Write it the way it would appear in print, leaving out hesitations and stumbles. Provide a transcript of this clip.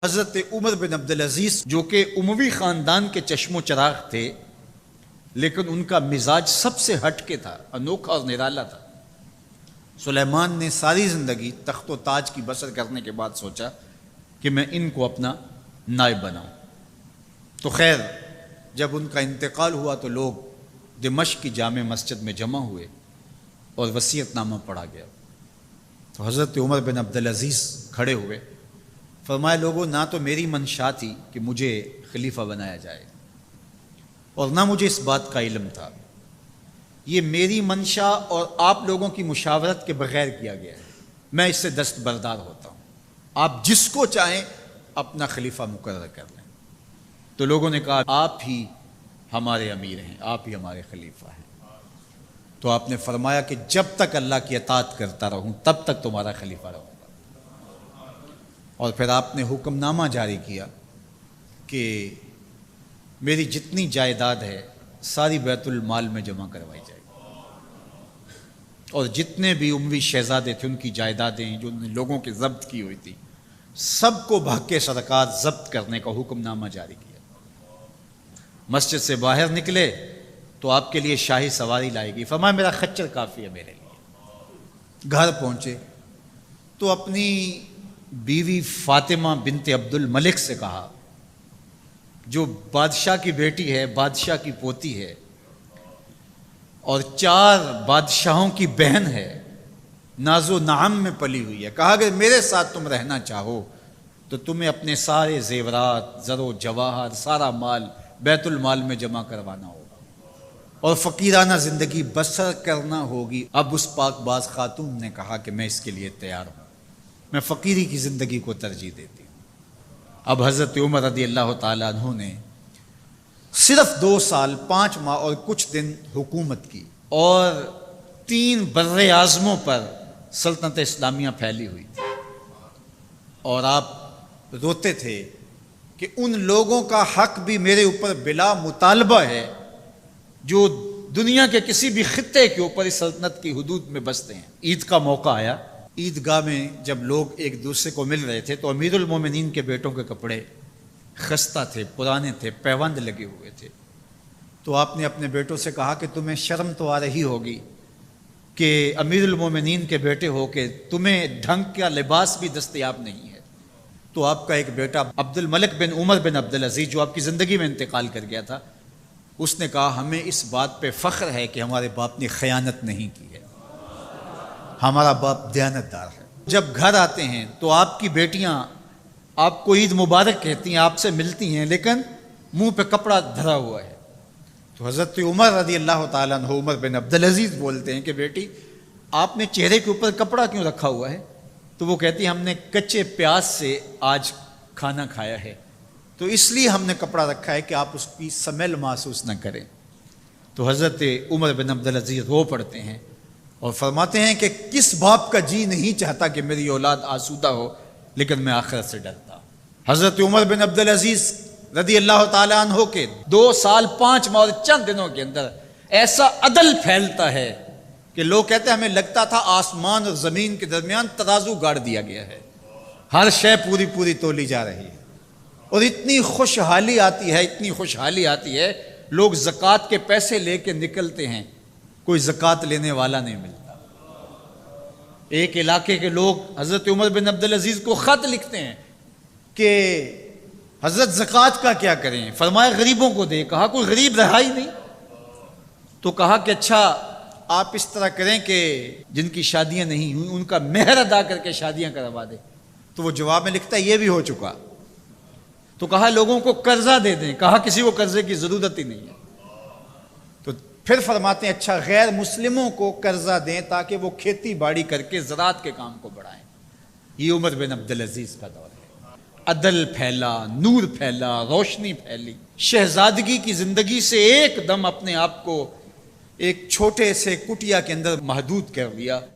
حضرت عمر بن عبدالعزیز جو کہ اموی خاندان کے چشم و چراغ تھے، لیکن ان کا مزاج سب سے ہٹ کے تھا، انوکھا اور نرالا تھا۔ سلیمان نے ساری زندگی تخت و تاج کی بسر کرنے کے بعد سوچا کہ میں ان کو اپنا نائب بناؤں۔ تو خیر جب ان کا انتقال ہوا تو لوگ دمشق کی جامع مسجد میں جمع ہوئے اور وصیت نامہ پڑھا گیا۔ تو حضرت عمر بن عبدالعزیز کھڑے ہوئے، فرمائے لوگوں نہ تو میری منشا تھی کہ مجھے خلیفہ بنایا جائے اور نہ مجھے اس بات کا علم تھا، یہ میری منشا اور آپ لوگوں کی مشاورت کے بغیر کیا گیا ہے، میں اس سے دستبردار ہوتا ہوں، آپ جس کو چاہیں اپنا خلیفہ مقرر کر لیں۔ تو لوگوں نے کہا آپ ہی ہمارے امیر ہیں، آپ ہی ہمارے خلیفہ ہیں۔ تو آپ نے فرمایا کہ جب تک اللہ کی اطاعت کرتا رہوں تب تک تمہارا خلیفہ رہوں گا۔ اور پھر آپ نے حکم نامہ جاری کیا کہ میری جتنی جائیداد ہے ساری بیت المال میں جمع کروائی جائے اور جتنے بھی اموی شہزادے تھے ان کی جائیدادیں جو انہوں نے لوگوں کے ضبط کی ہوئی تھی سب کو بحق سرکار ضبط کرنے کا حکم نامہ جاری کیا۔ مسجد سے باہر نکلے تو آپ کے لیے شاہی سواری لائے گی، فرمایا میرا خچر کافی ہے میرے لیے۔ گھر پہنچے تو اپنی بیوی فاطمہ بنت عبد الملک سے کہا، جو بادشاہ کی بیٹی ہے، بادشاہ کی پوتی ہے اور 4 بادشاہوں کی بہن ہے، ناز و نعم میں پلی ہوئی ہے، کہا کہ میرے ساتھ تم رہنا چاہو تو تمہیں اپنے سارے زیورات، زر و جواہر، سارا مال بیت المال میں جمع کروانا ہوگا اور فقیرانہ زندگی بسر کرنا ہوگی۔ اب اس پاک باز خاتون نے کہا کہ میں اس کے لیے تیار ہوں، میں فقیری کی زندگی کو ترجیح دیتی ہوں۔ اب حضرت عمر رضی اللہ تعالیٰ عنہ نے صرف 2 سال 5 ماہ اور کچھ دن حکومت کی اور 3 بر اعظموں پر سلطنت اسلامیہ پھیلی ہوئی تھی، اور آپ روتے تھے کہ ان لوگوں کا حق بھی میرے اوپر بلا مطالبہ ہے جو دنیا کے کسی بھی خطے کے اوپر اس سلطنت کی حدود میں بستے ہیں۔ عید کا موقع آیا، عیدگاہ میں جب لوگ ایک دوسرے کو مل رہے تھے تو امیر المومنین کے بیٹوں کے کپڑے خستہ تھے، پرانے تھے، پیوند لگے ہوئے تھے۔ تو آپ نے اپنے بیٹوں سے کہا کہ تمہیں شرم تو آ رہی ہوگی کہ امیر المومنین کے بیٹے ہو کے تمہیں ڈھنگ کا لباس بھی دستیاب نہیں ہے۔ تو آپ کا ایک بیٹا عبد الملک بن عمر بن عبدالعزیز جو آپ کی زندگی میں انتقال کر گیا تھا، اس نے کہا ہمیں اس بات پہ فخر ہے کہ ہمارے باپ نے خیانت نہیں کی ہے، ہمارا باپ دیانتدار ہے۔ جب گھر آتے ہیں تو آپ کی بیٹیاں آپ کو عید مبارک کہتی ہیں، آپ سے ملتی ہیں، لیکن منہ پہ کپڑا دھرا ہوا ہے۔ تو حضرت عمر رضی اللہ تعالیٰ عنہ عمر بن عبدالعزیز بولتے ہیں کہ بیٹی آپ نے چہرے کے اوپر کپڑا کیوں رکھا ہوا ہے؟ تو وہ کہتی ہے ہم نے کچے پیاز سے آج کھانا کھایا ہے تو اس لیے ہم نے کپڑا رکھا ہے کہ آپ اس کی سمیل محسوس نہ کریں۔ تو حضرت عمر بن عبدالعزیز رو پڑتے ہیں اور فرماتے ہیں کہ کس باپ کا جی نہیں چاہتا کہ میری اولاد آسودہ ہو، لیکن میں آخرت سے ڈرتا ہوں۔ حضرت عمر بن عبدالعزیز رضی اللہ تعالیٰ عنہ کے 2 سال 5 ماہ اور چند دنوں کے اندر ایسا عدل پھیلتا ہے کہ لوگ کہتے ہیں ہمیں لگتا تھا آسمان اور زمین کے درمیان ترازو گاڑ دیا گیا ہے، ہر شے پوری تولی جا رہی ہے، اور اتنی خوشحالی آتی ہے، اتنی خوشحالی آتی ہے، لوگ زکوٰۃ کے پیسے لے کے نکلتے ہیں، کوئی زکوٰۃ لینے والا نہیں ملتا۔ ایک علاقے کے لوگ حضرت عمر بن عبدالعزیز کو خط لکھتے ہیں کہ حضرت زکوٰۃ کا کیا کریں؟ فرمایا غریبوں کو دے۔ کہا کوئی غریب رہا ہی نہیں؟ تو کہا کہ اچھا آپ اس طرح کریں کہ جن کی شادیاں نہیں ہوئی ان کا مہر ادا کر کے شادیاں کروا دیں۔ تو وہ جواب میں لکھتا ہے یہ بھی ہو چکا۔ تو کہا لوگوں کو قرضہ دے دیں۔ کہا کسی کو قرضے کی ضرورت ہی نہیں ہے۔ تو پھر فرماتے ہیں اچھا غیر مسلموں کو قرضہ دیں تاکہ وہ کھیتی باڑی کر کے زراعت کے کام کو بڑھائیں۔ یہ عمر بن عبدالعزیز کا دور ہے۔ عدل پھیلا، نور پھیلا، روشنی پھیلی۔ شہزادگی کی زندگی سے ایک دم اپنے آپ کو ایک چھوٹے سے کٹیا کے اندر محدود کر لیا۔